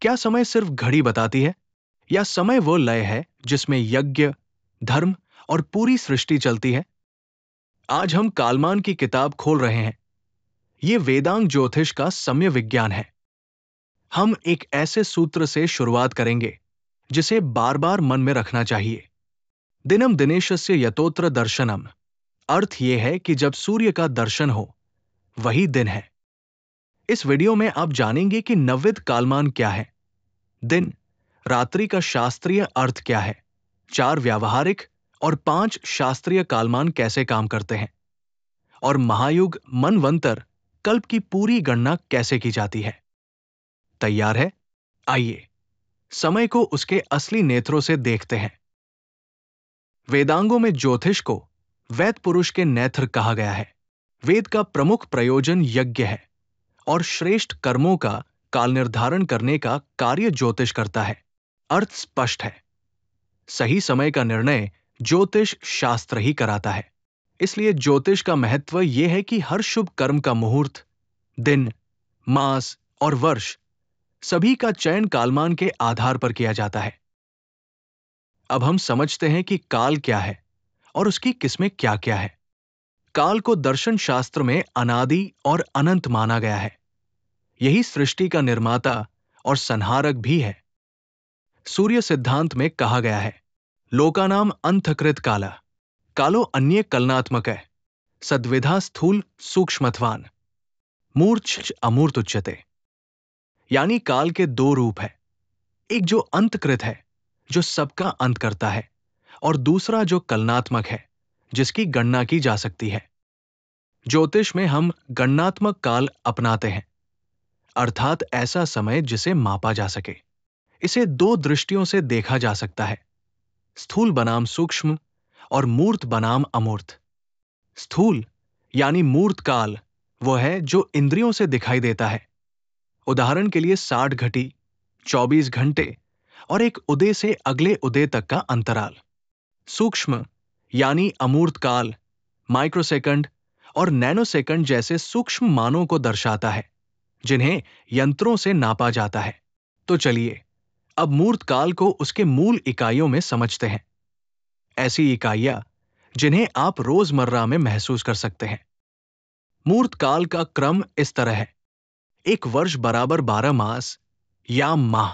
क्या समय सिर्फ घड़ी बताती है, या समय वो लय है जिसमें यज्ञ, धर्म और पूरी सृष्टि चलती है? आज हम कालमान की किताब खोल रहे हैं। ये वेदांग ज्योतिष का सम्य विज्ञान है। हम एक ऐसे सूत्र से शुरुआत करेंगे जिसे बार बार मन में रखना चाहिए। दिनम दिनेशस्य यतोत्र दर्शनम। अर्थ यह है कि जब सूर्य का दर्शन हो, वही दिन है। इस वीडियो में आप जानेंगे कि नवविध कालमान क्या है, दिन रात्रि का शास्त्रीय अर्थ क्या है, 4 व्यावहारिक और 5 शास्त्रीय कालमान कैसे काम करते हैं, और महायुग मनवंतर कल्प की पूरी गणना कैसे की जाती है। तैयार है? आइए समय को उसके असली नेत्रों से देखते हैं। वेदांगों में ज्योतिष को वेद पुरुष के नेत्र कहा गया है। वेद का प्रमुख प्रयोजन यज्ञ है और श्रेष्ठ कर्मों का काल निर्धारण करने का कार्य ज्योतिष करता है। अर्थ स्पष्ट है। सही समय का निर्णय ज्योतिष शास्त्र ही कराता है। इसलिए ज्योतिष का महत्व यह है कि हर शुभ कर्म का मुहूर्त, दिन, मास और वर्ष सभी का चयन कालमान के आधार पर किया जाता है। अब हम समझते हैं कि काल क्या है और उसकी किस्में क्या क्या है। काल को दर्शन शास्त्र में अनादि और अनंत माना गया है। यही सृष्टि का निर्माता और संहारक भी है। सूर्य सिद्धांत में कहा गया है, लोकानाम अंतकृत काला, कालो अन्य कलनात्मक है, सद्विधा स्थूल सूक्ष्मत्वान, मूर्छ अमूर्त उच्यते। यानी काल के 2 रूप है। एक जो अंतकृत है, जो सबका अंत करता है, और दूसरा जो कलनात्मक है, जिसकी गणना की जा सकती है। ज्योतिष में हम गणनात्मक काल अपनाते हैं, अर्थात ऐसा समय जिसे मापा जा सके। इसे 2 दृष्टियों से देखा जा सकता है, स्थूल बनाम सूक्ष्म और मूर्त बनाम अमूर्त। स्थूल यानी मूर्त काल वो है जो इंद्रियों से दिखाई देता है। उदाहरण के लिए 60 घटी, 24 घंटे और एक उदय से अगले उदय तक का अंतराल। सूक्ष्म यानी अमूर्त काल माइक्रोसेकंड और नैनोसेकंड जैसे सूक्ष्म मानों को दर्शाता है, जिन्हें यंत्रों से नापा जाता है। तो चलिए अब मूर्त काल को उसके मूल इकाइयों में समझते हैं। ऐसी इकाइयां जिन्हें आप रोजमर्रा में महसूस कर सकते हैं। मूर्त काल का क्रम इस तरह है, एक वर्ष बराबर 12 मास या माह,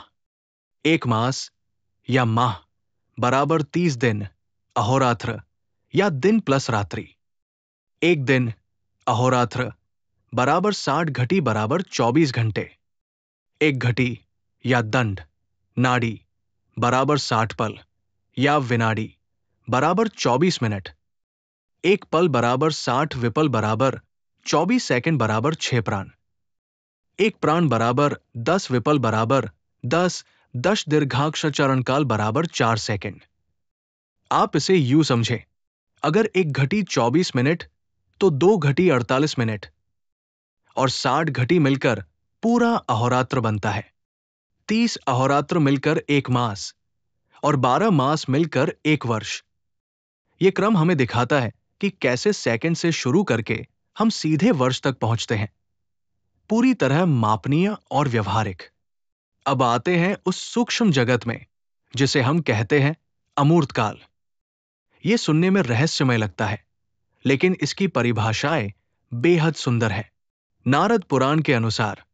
एक मास या माह बराबर 30 दिन अहोरात्र या दिन प्लस रात्रि, एक दिन अहोरात्र बराबर 60 घटी बराबर 24 घंटे, एक घटी या दंड नाड़ी बराबर 60 पल या विनाडी बराबर 24 मिनट, एक पल बराबर 60 विपल बराबर 24 सेकंड बराबर 6 प्राण, एक प्राण बराबर 10 विपल बराबर 10 दीर्घाक्ष चरण काल बराबर 4 सेकंड। आप इसे यूं समझें, अगर एक घटी 24 मिनट तो 2 घटी 48 मिनट और 60 घटी मिलकर पूरा अहोरात्र बनता है। 30 अहोरात्र मिलकर एक मास और 12 मास मिलकर एक वर्ष। यह क्रम हमें दिखाता है कि कैसे सेकंड से शुरू करके हम सीधे वर्ष तक पहुंचते हैं, पूरी तरह मापनीय और व्यवहारिक। अब आते हैं उस सूक्ष्म जगत में जिसे हम कहते हैं अमूर्त काल। यह सुनने में रहस्यमय लगता है, लेकिन इसकी परिभाषाएं बेहद सुंदर है। नारद पुराण के अनुसार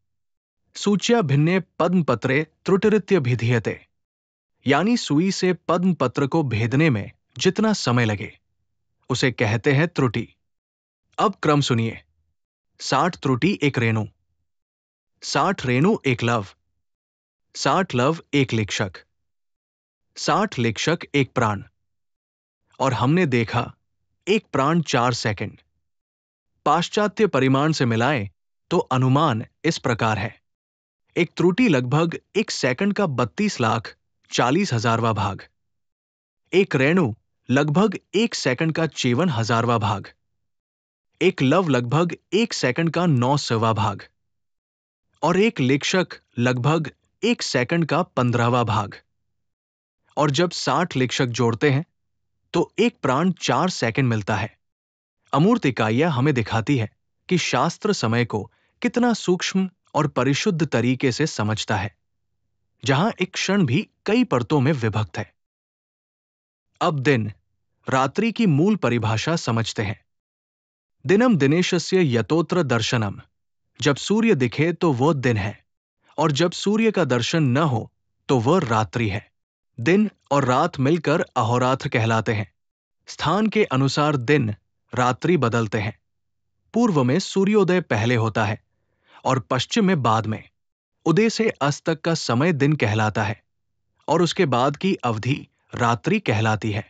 सूच्या भिन्ने पद्म पत्रे त्रुटिरित्य भिधीयते, यानी सुई से पद्म पत्र को भेदने में जितना समय लगे उसे कहते हैं त्रुटि। अब क्रम सुनिए, 60 त्रुटि एक रेणु, 60 रेणु एक लव, 60 लव एक लेक्षक, 60 लेक्षक एक प्राण, और हमने देखा एक प्राण 4 सेकंड। पाश्चात्य परिमाण से मिलाएं तो अनुमान इस प्रकार है, एक त्रुटि लगभग एक सेकंड का 32,40,000वां भाग, एक रेणु लगभग एक सेकंड का 54,000वां भाग, एक लव लगभग एक सेकंड का 900वां भाग, और एक लेक्षक लगभग एक सेकंड का 15वां भाग। और जब 60 लेक्षक जोड़ते हैं तो एक प्राण 4 सेकंड मिलता है। अमूर्त इकाइयां हमें दिखाती है कि शास्त्र समय को कितना सूक्ष्म और परिशुद्ध तरीके से समझता है। जहां एक क्षण भी कई परतों में विभक्त है। अब दिन रात्रि की मूल परिभाषा समझते हैं। दिनम दिनेशस्य यतोत्र दर्शनम, जब सूर्य दिखे तो वह दिन है, और जब सूर्य का दर्शन न हो तो वह रात्रि है। दिन और रात मिलकर अहोरात्र कहलाते हैं। स्थान के अनुसार दिन रात्रि बदलते हैं। पूर्व में सूर्योदय पहले होता है और पश्चिम में बाद में। उदय से अस्त तक का समय दिन कहलाता है और उसके बाद की अवधि रात्रि कहलाती है।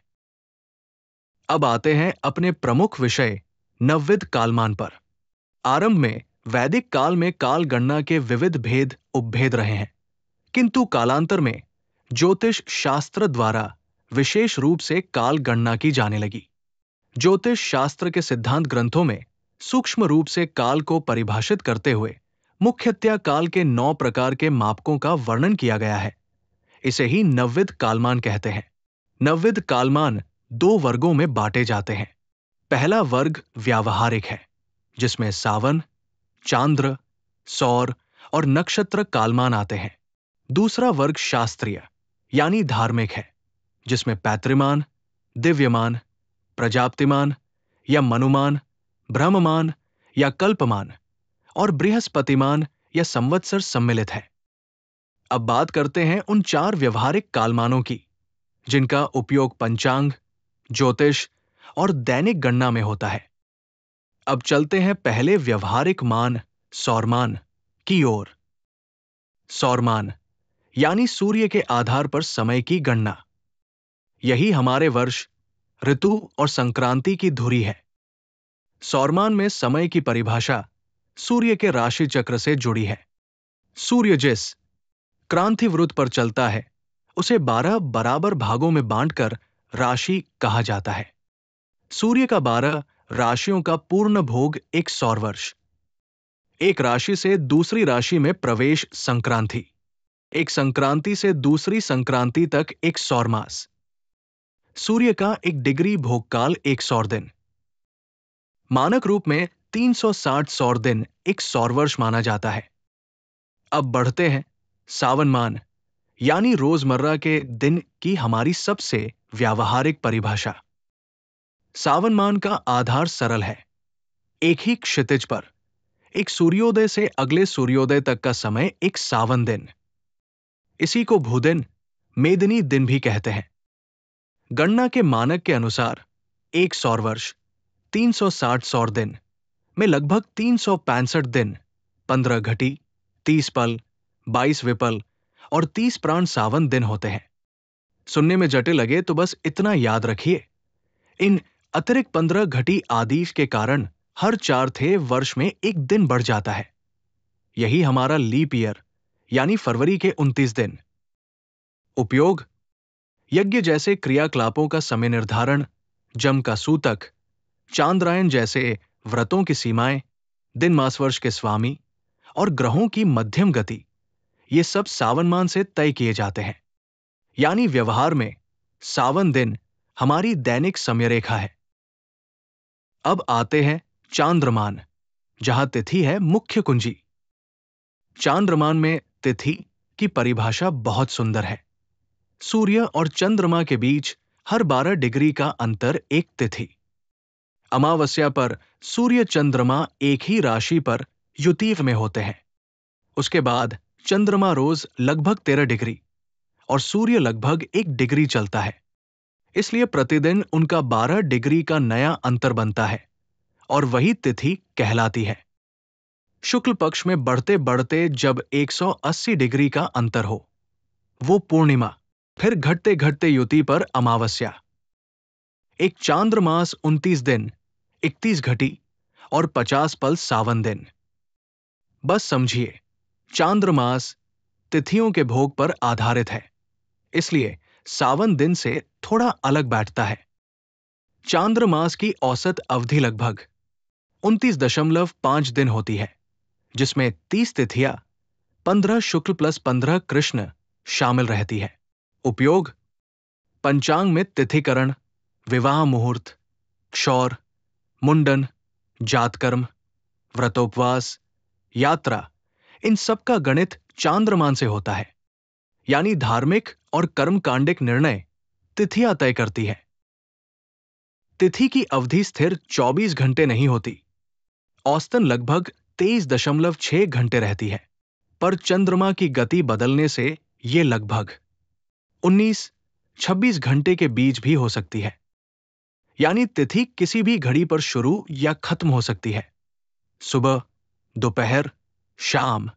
अब आते हैं अपने प्रमुख विषय नवविध कालमान पर। आरंभ में वैदिक काल में काल गणना के विविध भेद उपभेद रहे हैं, किंतु कालांतर में ज्योतिष शास्त्र द्वारा विशेष रूप से काल गणना की जाने लगी। ज्योतिष शास्त्र के सिद्धांत ग्रंथों में सूक्ष्म रूप से काल को परिभाषित करते हुए मुख्यतया काल के 9 प्रकार के मापकों का वर्णन किया गया है। इसे ही नवविध कालमान कहते हैं। नवविध कालमान 2 वर्गों में बांटे जाते हैं। पहला वर्ग व्यावहारिक है, जिसमें सावन, चांद्र, सौर और नक्षत्र कालमान आते हैं। दूसरा वर्ग शास्त्रीय यानी धार्मिक है, जिसमें पैतृमान, दिव्यमान, प्रजाप्तिमान या मनुमान, ब्रह्ममान या कल्पमान और बृहस्पतिमान या संवत्सर सम्मिलित है। अब बात करते हैं उन 4 व्यवहारिक कालमानों की, जिनका उपयोग पंचांग, ज्योतिष और दैनिक गणना में होता है। अब चलते हैं पहले व्यवहारिक मान सौरमान की ओर। सौरमान यानी सूर्य के आधार पर समय की गणना। यही हमारे वर्ष, ऋतु और संक्रांति की धुरी है। सौरमान में समय की परिभाषा सूर्य के राशि चक्र से जुड़ी है। सूर्य जिस क्रांति वृत्त पर चलता है, उसे 12 बराबर भागों में बांटकर राशि कहा जाता है। सूर्य का 12 राशियों का पूर्ण भोग एक सौरवर्ष। एक राशि से दूसरी राशि में प्रवेश संक्रांति। एक संक्रांति से दूसरी संक्रांति तक एक सौरमास। सूर्य का 1 डिग्री भोगकाल एक सौर दिन। मानक रूप में 360 सौर दिन एक सौरवर्ष माना जाता है। अब बढ़ते हैं सावनमान यानी रोजमर्रा के दिन की हमारी सबसे व्यावहारिक परिभाषा। सावनमान का आधार सरल है। एक ही क्षितिज पर एक सूर्योदय से अगले सूर्योदय तक का समय एक सावन दिन। इसी को भूदिन, मेदिनी दिन भी कहते हैं। गणना के मानक के अनुसार एक सौरवर्ष 360 सौर दिन में लगभग 365 दिन, 15 घटी, 30 पल, 22 विपल और 30 प्राण सावन दिन होते हैं। सुनने में जटिल लगे तो बस इतना याद रखिए, इन अतिरिक्त 15 घटी आदेश के कारण हर 4 थे वर्ष में एक दिन बढ़ जाता है। यही हमारा लीप ईयर यानी फरवरी के 29 दिन। उपयोग: यज्ञ जैसे क्रियाकलापों का समय निर्धारण, जम का सूतक, चांद्रायन जैसे व्रतों की सीमाएं, दिन मास वर्ष के स्वामी और ग्रहों की मध्यम गति, ये सब सावन मान से तय किए जाते हैं। यानी व्यवहार में सावन दिन हमारी दैनिक समय रेखा है। अब आते हैं चांद्रमान, जहां तिथि है मुख्य कुंजी। चांद्रमान में तिथि की परिभाषा बहुत सुंदर है। सूर्य और चंद्रमा के बीच हर 12 डिग्री का अंतर एक तिथि। अमावस्या पर सूर्य चंद्रमा एक ही राशि पर युतीव में होते हैं। उसके बाद चंद्रमा रोज लगभग 13 डिग्री और सूर्य लगभग 1 डिग्री चलता है। इसलिए प्रतिदिन उनका 12 डिग्री का नया अंतर बनता है और वही तिथि कहलाती है। शुक्ल पक्ष में बढ़ते बढ़ते जब 180 डिग्री का अंतर हो, वो पूर्णिमा, फिर घटते घटते युति पर अमावस्या। एक चांद्रमास 29 दिन, 31 घटी और 50 पल सावन दिन। बस समझिए, चांद्रमास तिथियों के भोग पर आधारित है, इसलिए सावन दिन से थोड़ा अलग बैठता है। चांद्रमास की औसत अवधि लगभग 29.5 दिन होती है, जिसमें 30 तिथियां, 15 शुक्ल प्लस 15 कृष्ण शामिल रहती है। उपयोग: पंचांग में तिथिकरण, विवाह मुहूर्त, क्षौर, मुंडन, जातकर्म, व्रतोपवास, यात्रा, इन सब का गणित चांद्रमान से होता है। यानी धार्मिक और कर्मकांडिक निर्णय तिथियां तय करती है। तिथि की अवधि स्थिर 24 घंटे नहीं होती, औसतन लगभग 23.6 घंटे रहती है, पर चंद्रमा की गति बदलने से ये लगभग 19-26 घंटे के बीच भी हो सकती है। यानी तिथि किसी भी घड़ी पर शुरू या खत्म हो सकती है, सुबह, दोपहर, शाम,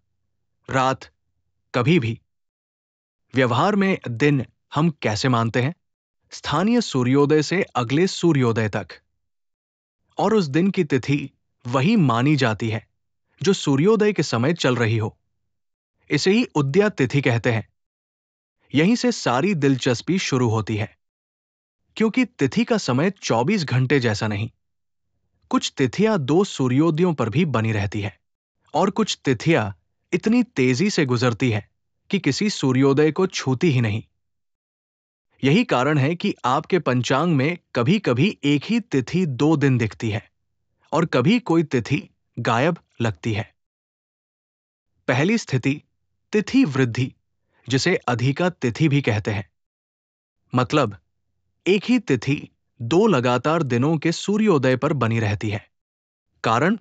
रात, कभी भी। व्यवहार में दिन हम कैसे मानते हैं? स्थानीय सूर्योदय से अगले सूर्योदय तक, और उस दिन की तिथि वही मानी जाती है जो सूर्योदय के समय चल रही हो। इसे ही उदया तिथि कहते हैं। यहीं से सारी दिलचस्पी शुरू होती है, क्योंकि तिथि का समय 24 घंटे जैसा नहीं। कुछ तिथियां 2 सूर्योदयों पर भी बनी रहती है, और कुछ तिथियां इतनी तेजी से गुजरती है कि किसी सूर्योदय को छूती ही नहीं। यही कारण है कि आपके पंचांग में कभी-कभी एक ही तिथि 2 दिन दिखती है और कभी कोई तिथि गायब लगती है। पहली स्थिति तिथि वृद्धि, जिसे अधिका तिथि भी कहते हैं। मतलब एक ही तिथि 2 लगातार दिनों के सूर्योदय पर बनी रहती है। कारण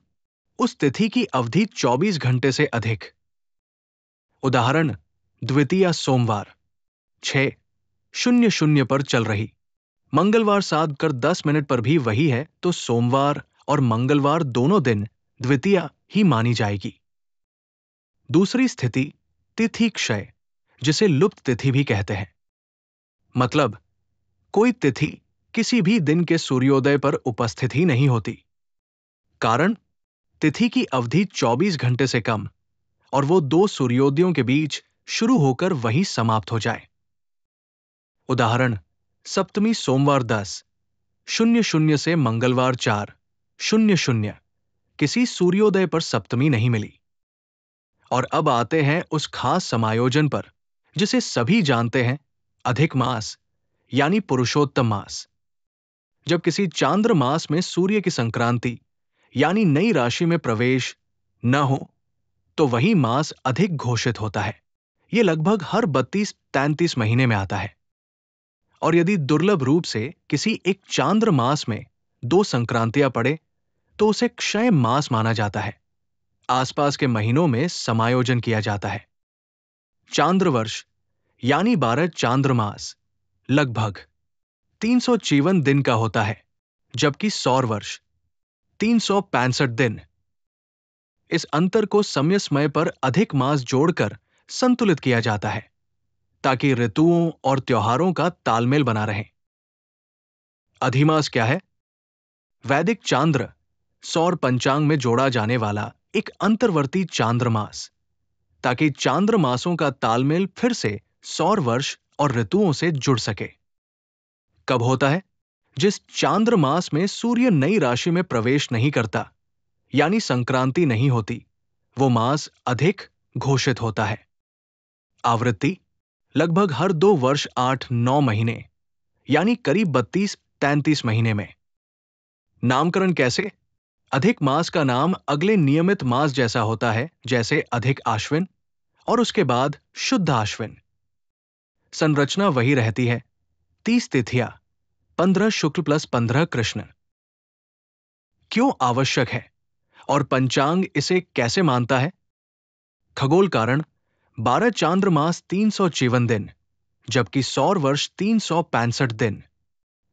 उस तिथि की अवधि 24 घंटे से अधिक। उदाहरण द्वितीया सोमवार 6:00 पर चल रही, मंगलवार 7:10 पर भी वही है, तो सोमवार और मंगलवार दोनों दिन द्वितीया ही मानी जाएगी। दूसरी स्थिति तिथि क्षय, जिसे लुप्त तिथि भी कहते हैं। मतलब कोई तिथि किसी भी दिन के सूर्योदय पर उपस्थित ही नहीं होती। कारण तिथि की अवधि 24 घंटे से कम, और वो 2 सूर्योदयों के बीच शुरू होकर वहीं समाप्त हो जाए। उदाहरण सप्तमी सोमवार 10:00 से मंगलवार 4:00 किसी सूर्योदय पर सप्तमी नहीं मिली। और अब आते हैं उस खास समायोजन पर जिसे सभी जानते हैं, अधिक मास यानी पुरुषोत्तम मास। जब किसी चांद्र मास में सूर्य की संक्रांति यानी नई राशि में प्रवेश न हो, तो वही मास अधिक घोषित होता है। यह लगभग हर 32-33 महीने में आता है। और यदि दुर्लभ रूप से किसी एक चांद्र मास में 2 संक्रांतियां पड़े, तो उसे क्षय मास माना जाता है। आसपास के महीनों में समायोजन किया जाता है। चांद्रवर्ष यानी 12 चांद्रमास लगभग 354 दिन का होता है, जबकि सौर वर्ष 365 दिन। इस अंतर को समय समय पर अधिक मास जोड़कर संतुलित किया जाता है, ताकि ऋतुओं और त्योहारों का तालमेल बना रहे। अधिमास क्या है? वैदिक चांद्र सौर पंचांग में जोड़ा जाने वाला एक अंतर्वर्ती चांद्रमास, ताकि चांद्रमासों का तालमेल फिर से सौर वर्ष और ऋतुओं से जुड़ सके। कब होता है? जिस चांद्रमास में सूर्य नई राशि में प्रवेश नहीं करता, यानी संक्रांति नहीं होती, वो मास अधिक घोषित होता है। आवृत्ति लगभग हर 2 वर्ष 8-9 महीने, यानी करीब 32-33 महीने में। नामकरण कैसे? अधिक मास का नाम अगले नियमित मास जैसा होता है, जैसे अधिक आश्विन और उसके बाद शुद्ध आश्विन। संरचना वही रहती है, 30 तिथियां, 15 शुक्ल प्लस 15 कृष्ण। क्यों आवश्यक है और पंचांग इसे कैसे मानता है? खगोल कारण 12 चांद्रमास 354 दिन, जबकि सौर वर्ष 365 दिन।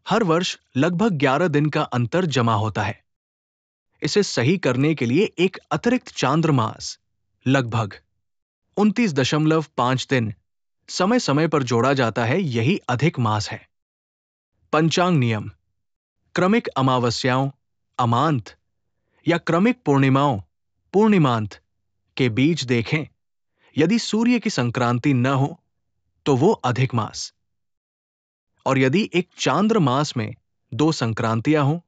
हर वर्ष लगभग 11 दिन का अंतर जमा होता है। इसे सही करने के लिए एक अतिरिक्त चांद्रमास लगभग 29.5 दिन समय समय पर जोड़ा जाता है। यही अधिक मास है। पंचांग नियम क्रमिक अमावस्याओं अमांत या क्रमिक पूर्णिमाओं पूर्णिमांत के बीच देखें। यदि सूर्य की संक्रांति न हो तो वो अधिक मास, और यदि एक चांद्र मास में 2 संक्रांतियां हों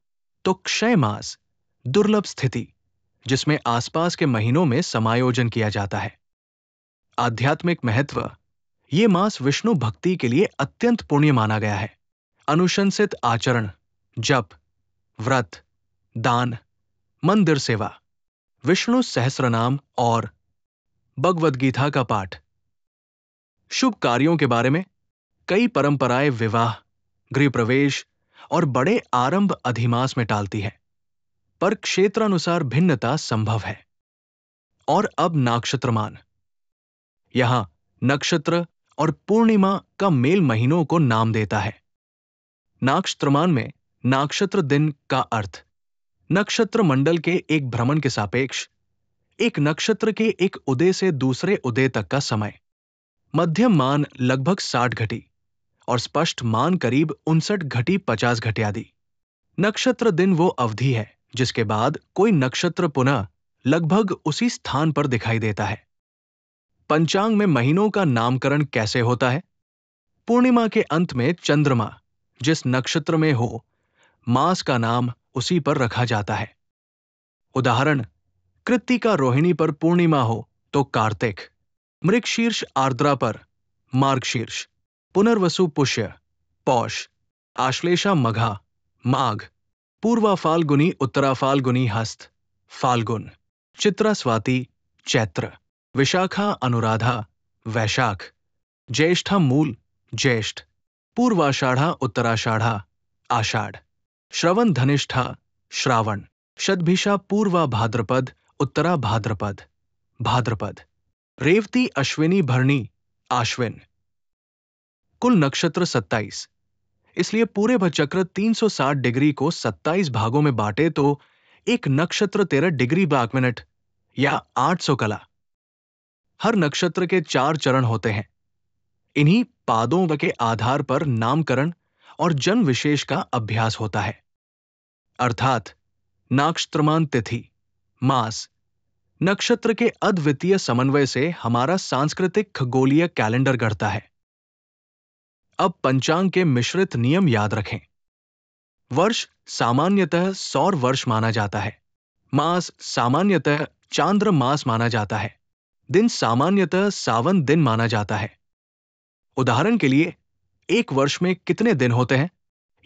तो क्षय मास, दुर्लभ स्थिति जिसमें आसपास के महीनों में समायोजन किया जाता है। आध्यात्मिक महत्व ये मास विष्णु भक्ति के लिए अत्यंत पुण्य माना गया है। अनुशंसित आचरण, जप, व्रत, दान, मंदिर सेवा, विष्णु सहस्रनाम और भगवद गीता का पाठ, शुभ कार्यों के बारे में कई परंपराएं विवाह, गृह प्रवेश और बड़े आरंभ अधिमास में टालती है, पर क्षेत्रानुसार भिन्नता संभव है। और अब नाक्षत्रमान। यहां नक्षत्र और पूर्णिमा का मेल महीनों को नाम देता है। नाक्षत्रमान में नाक्षत्र दिन का अर्थ नक्षत्र मंडल के एक भ्रमण के सापेक्ष एक नक्षत्र के एक उदय से दूसरे उदय तक का समय। मध्यम मान लगभग 60 घटी और स्पष्ट मान करीब 59 घटी 50 घटे आदि। नक्षत्र दिन वो अवधि है जिसके बाद कोई नक्षत्र पुनः लगभग उसी स्थान पर दिखाई देता है। पंचांग में महीनों का नामकरण कैसे होता है? पूर्णिमा के अंत में चंद्रमा जिस नक्षत्र में हो, मास का नाम उसी पर रखा जाता है। उदाहरण, कृत्तिका रोहिणी पर पूर्णिमा हो तो कार्तिक, मृगशीर्ष आर्द्रा पर मार्गशीर्ष, पुनर्वसु पुष्य पौष, आश्लेषा मघा माघ, पूर्वा फाल्गुनी उत्तरा फाल्गुनी हस्त फाल्गुन, चित्रा स्वाति चैत्र, विशाखा अनुराधा वैशाख, ज्येष्ठा मूल ज्येष्ठ, पूर्वाषाढ़ा उत्तराषाढ़ा आषाढ़, श्रवण धनिष्ठा श्रावण, शतभिषा पूर्वा भाद्रपद उत्तरा भाद्रपद भाद्रपद, रेवती अश्विनी भरणी आश्विन। कुल नक्षत्र 27। इसलिए पूरे भचक्र 360 डिग्री को 27 भागों में बांटे तो एक नक्षत्र 13 डिग्री 12 मिनट या 800 कला। हर नक्षत्र के 4 चरण होते हैं। इन्हीं पादों के आधार पर नामकरण और जन्म विशेष का अभ्यास होता है। अर्थात नाक्षत्रमान तिथि, मास, नक्षत्र के अद्वितीय समन्वय से हमारा सांस्कृतिक खगोलीय कैलेंडर गढ़ता है। अब पंचांग के मिश्रित नियम याद रखें। वर्ष सामान्यतः सौर वर्ष माना जाता है। मास सामान्यतः चांद्र मास माना जाता है। दिन सामान्यतः सावन दिन माना जाता है। उदाहरण के लिए, एक वर्ष में कितने दिन होते हैं?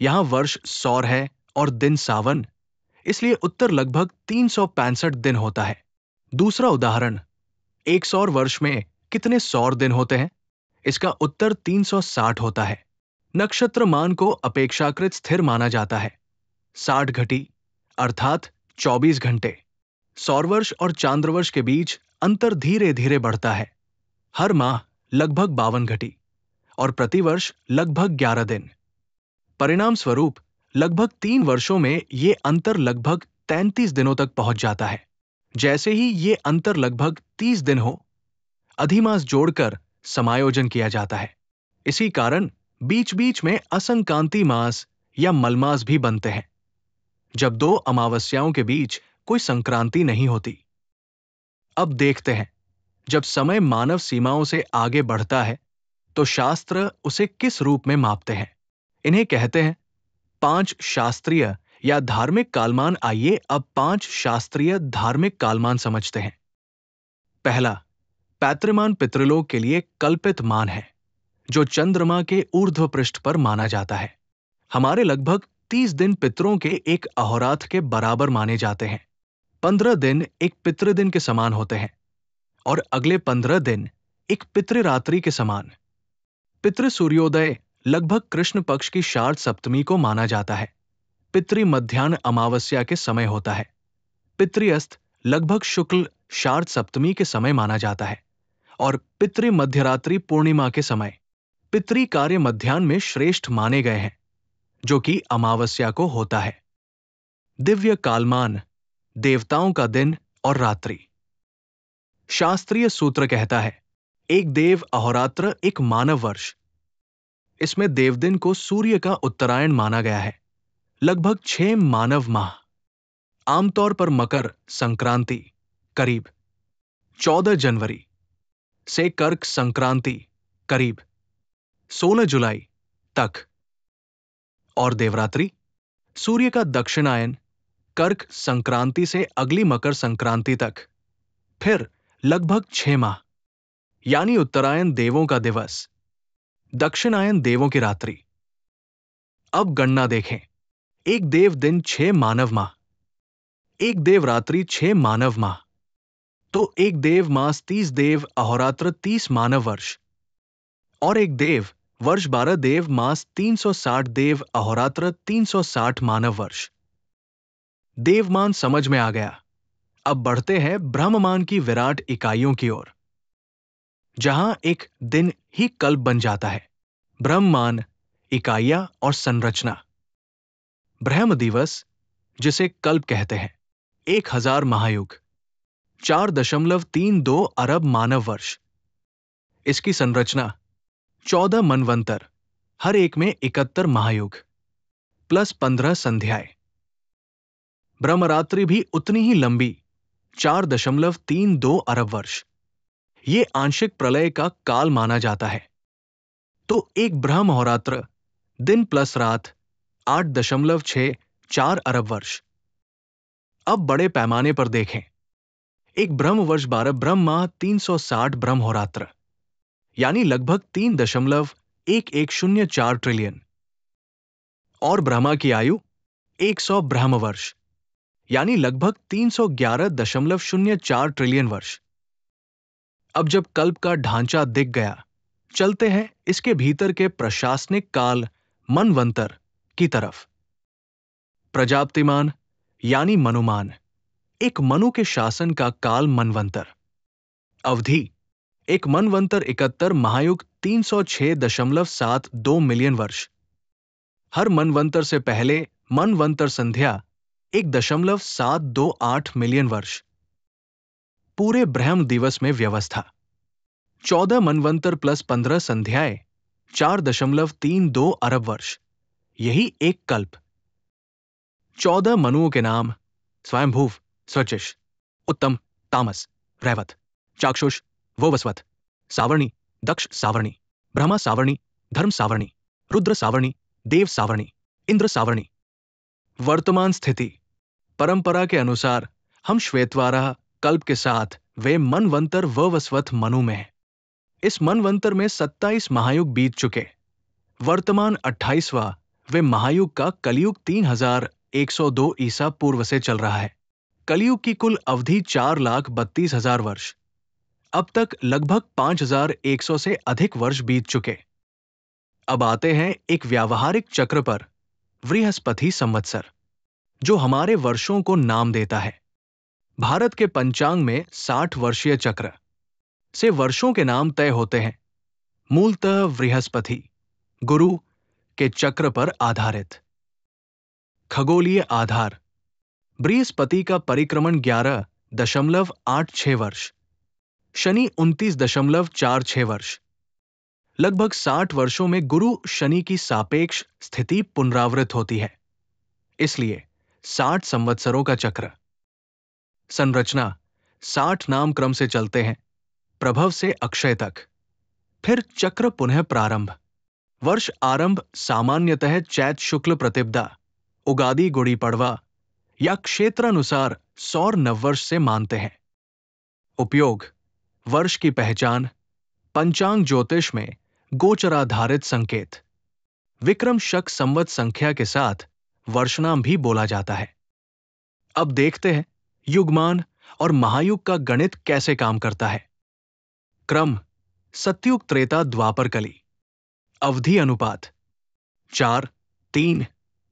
यहां वर्ष सौर है और दिन सावन, इसलिए उत्तर लगभग 365 दिन होता है। दूसरा उदाहरण, एक सौर वर्ष में कितने सौर दिन होते हैं? इसका उत्तर 360 होता है। नक्षत्र मान को अपेक्षाकृत स्थिर माना जाता है। 60 घटी अर्थात 24 घंटे। सौरवर्ष और चांद्रवर्ष के बीच अंतर धीरे धीरे बढ़ता है। हर माह लगभग 52 घटी और प्रतिवर्ष लगभग 11 दिन। परिणाम स्वरूप लगभग 3 वर्षों में ये अंतर लगभग 33 दिनों तक पहुंच जाता है। जैसे ही ये अंतर लगभग 30 दिन हो, अधिमास जोड़कर समायोजन किया जाता है। इसी कारण बीच बीच में असंक्रांति मास या मलमास भी बनते हैं, जब 2 अमावस्याओं के बीच कोई संक्रांति नहीं होती। अब देखते हैं, जब समय मानव सीमाओं से आगे बढ़ता है तो शास्त्र उसे किस रूप में मापते हैं। इन्हें कहते हैं 5 शास्त्रीय या धार्मिक कालमान। आइए अब 5 शास्त्रीय धार्मिक कालमान समझते हैं। पहला, पैतृमान पितृलोक के लिए कल्पित मान है, जो चंद्रमा के ऊर्ध्व पृष्ठ पर माना जाता है। हमारे लगभग 30 दिन पितरों के एक अहोरात्र के बराबर माने जाते हैं। 15 दिन एक पितृदिन के समान होते हैं और अगले 15 दिन एक पितृरात्रि के समान। पितृ सूर्योदय लगभग कृष्ण पक्ष की शारद सप्तमी को माना जाता है। पितृ मध्याह्न अमावस्या के समय होता है। पितृअस्त लगभग शुक्ल शारद सप्तमी के समय माना जाता है और पितृ मध्यरात्रि पूर्णिमा के समय। पितृ कार्य मध्याह्न में श्रेष्ठ माने गए हैं, जो कि अमावस्या को होता है। दिव्य कालमान, देवताओं का दिन और रात्रि। शास्त्रीय सूत्र कहता है, एक देव अहोरात्र एक मानव वर्ष। इसमें देवदिन को सूर्य का उत्तरायण माना गया है। लगभग 6 मानव माह। आमतौर पर मकर संक्रांति करीब 14 जनवरी से कर्क संक्रांति करीब 16 जुलाई तक और देवरात्रि सूर्य का दक्षिणायन कर्क संक्रांति से अगली मकर संक्रांति तक, फिर लगभग 6 माह, यानी उत्तरायण देवों का दिवस, दक्षिणायन देवों की रात्रि। अब गणना देखें। एक देव दिन 6 मानव माह, एक देव रात्रि 6 मानव माह, तो एक देव मास 30 देव अहोरात्र 30 मानव वर्ष। और एक देव वर्ष 12 देव मास 360 देव अहोरात्र 360 मानव वर्ष। देवमान समझ में आ गया। अब बढ़ते हैं ब्रह्ममान की विराट इकाइयों की ओर, जहां एक दिन ही कल्प बन जाता है। ब्रह्ममान, इकाइयां और संरचना। ब्रह्म दिवस, जिसे कल्प कहते हैं, 1000 महायुग, 4.32 अरब मानव वर्ष। इसकी संरचना 14 मनवंतर, हर एक में 71 महायुग प्लस 15 संध्याएं। ब्रह्मरात्रि भी उतनी ही लंबी, 4.32 अरब वर्ष। ये आंशिक प्रलय का काल माना जाता है। तो एक ब्रह्महोरात्र, दिन प्लस रात, 8.64 अरब वर्ष। अब बड़े पैमाने पर देखें। एक ब्रह्म वर्ष 12 ब्रह्म माह 360 ब्रह्महोरात्र, यानी लगभग 3.1104 ट्रिलियन। और ब्रह्मा की आयु 100 ब्रह्म वर्ष, यानी लगभग 311.04 ट्रिलियन वर्ष। अब जब कल्प का ढांचा दिख गया, चलते हैं इसके भीतर के प्रशासनिक काल मनवंतर की तरफ। प्रजाप्तिमान यानी मनुमान, एक मनु के शासन का काल मनवंतर। अवधि, एक मनवंतर 71 महायुग 306.72 मिलियन वर्ष। हर मनवंतर से पहले मनवंतर संध्या 1.728 मिलियन वर्ष। पूरे ब्रह्म दिवस में व्यवस्था 14 मनवंतर प्लस 15 संध्याएं, 4.32 अरब वर्ष। यही एक कल्प। 14 मनुओं के नाम: स्वयंभूव, स्वचिश, उत्तम, तामस, रैवत, चाक्षुष, वोवस्वत, सावर्णी, दक्ष सावर्णी, ब्रह्मा सावर्णी, धर्म सावर्णी, रुद्र सावर्णी, देव सावर्णी, इंद्र सावर्णी। वर्तमान स्थिति: परंपरा के अनुसार हम श्वेतवाराह कल्प के साथ वे मनवंतर ववस्वत मनु में हैं। इस मनवंतर में 27 महायुग बीत चुके। वर्तमान 28वां वे महायुग का कलयुग 3102 ईसा पूर्व से चल रहा है। कलयुग की कुल अवधि 4,32,000 वर्ष। अब तक लगभग 5,100 से अधिक वर्ष बीत चुके। अब आते हैं एक व्यावहारिक चक्र पर, बृहस्पति संवत्सर, जो हमारे वर्षों को नाम देता है। भारत के पंचांग में 60 वर्षीय चक्र से वर्षों के नाम तय होते हैं, मूलतः बृहस्पति गुरु के चक्र पर आधारित। खगोलीय आधार: बृहस्पति का परिक्रमण 11.86 वर्ष, शनि 29.46 वर्ष। लगभग 60 वर्षों में गुरु शनि की सापेक्ष स्थिति पुनरावृत होती है, इसलिए 60 संवत्सरों का चक्र। संरचना: 60 नाम क्रम से चलते हैं, प्रभव से अक्षय तक। फिर चक्र पुनः प्रारंभ। वर्ष आरंभ सामान्यतः चैत शुक्ल प्रतिपदा, उगादि गुड़ी पड़वा या क्षेत्रानुसार सौर नववर्ष से मानते हैं। उपयोग: वर्ष की पहचान, पंचांग ज्योतिष में गोचराधारित संकेत। विक्रम शक संवत संख्या के साथ वर्षनाम भी बोला जाता है। अब देखते हैं युगमान और महायुग का गणित कैसे काम करता है। क्रम: सतयुग, त्रेता, द्वापर, कली। अवधि अनुपात 4, 3,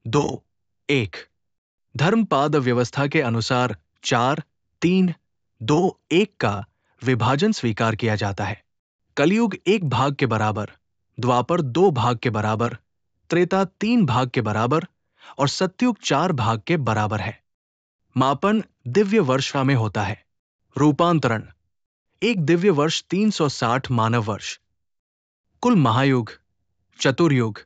2, 1। धर्मपाद व्यवस्था के अनुसार 4, 3, 2, 1 का विभाजन स्वीकार किया जाता है। कलयुग 1 भाग के बराबर, द्वापर 2 भाग के बराबर, त्रेता 3 भाग के बराबर और सतयुग 4 भाग के बराबर है। मापन दिव्य वर्ष में होता है। रूपांतरण: एक दिव्य वर्ष 360 मानव वर्ष। कुल महायुग चतुर्युग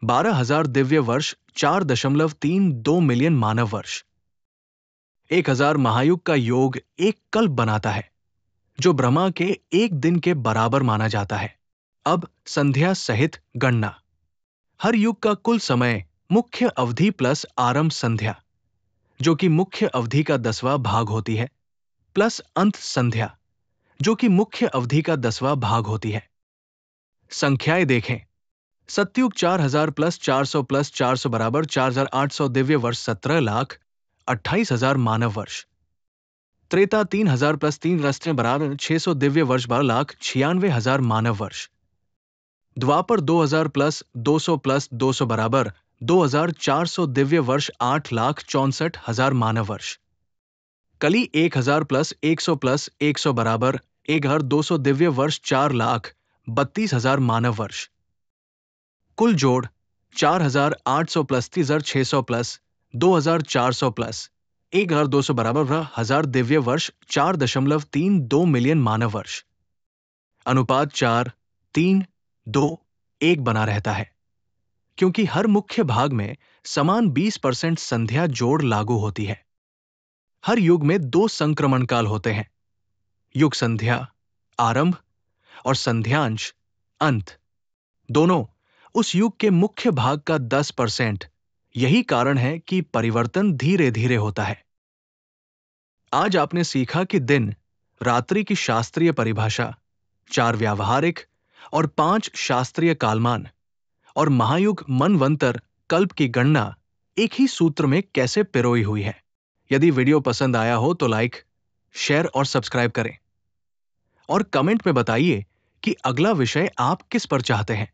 12,000 दिव्य वर्ष 4.32 मिलियन मानव वर्ष। 1,000 महायुग का योग एक कल्प बनाता है, जो ब्रह्मा के एक दिन के बराबर माना जाता है। अब संध्या सहित गणना: हर युग का कुल समय मुख्य अवधि प्लस आरंभ संध्या, जो कि मुख्य अवधि का 10वां भाग होती है, प्लस अंत संध्या, जो कि मुख्य अवधि का 10वां भाग होती है। संख्याएं देखें। सतयुग 4,000 प्लस 400 प्लस 400 बराबर 4,800 दिव्य वर्ष 17,28,000 मानव वर्ष। त्रेता 3,000 प्लस 3 रस्तें बराबर 600 दिव्य वर्ष 12,96,000 मानव वर्ष। द्वापर 2000 प्लस 200 प्लस 200 बराबर 2400 दिव्य वर्ष 8,64,000 मानव वर्ष। कली 1000 प्लस 100 बराबर 1200 दिव्य वर्ष 4,32,000 मानव वर्ष। कुल जोड़ 4,800 प्लस 3,600 प्लस 2,400 प्लस 1,200 बराबर 1000 दिव्य वर्ष 4.32 मिलियन मानव वर्ष। अनुपात 4, 3, 2, 1 बना रहता है क्योंकि हर मुख्य भाग में समान 20% संध्या जोड़ लागू होती है। हर युग में 2 संक्रमण काल होते हैं, युग संध्या आरंभ और संध्यांश अंत। दोनों उस युग के मुख्य भाग का 10%। यही कारण है कि परिवर्तन धीरे धीरे होता है। आज आपने सीखा कि दिन रात्रि की शास्त्रीय परिभाषा, 4 व्यावहारिक और 5 शास्त्रीय कालमान और महायुग मनवंतर कल्प की गणना एक ही सूत्र में कैसे पिरोई हुई है। यदि वीडियो पसंद आया हो तो लाइक, शेयर और सब्सक्राइब करें और कमेंट में बताइए कि अगला विषय आप किस पर चाहते हैं।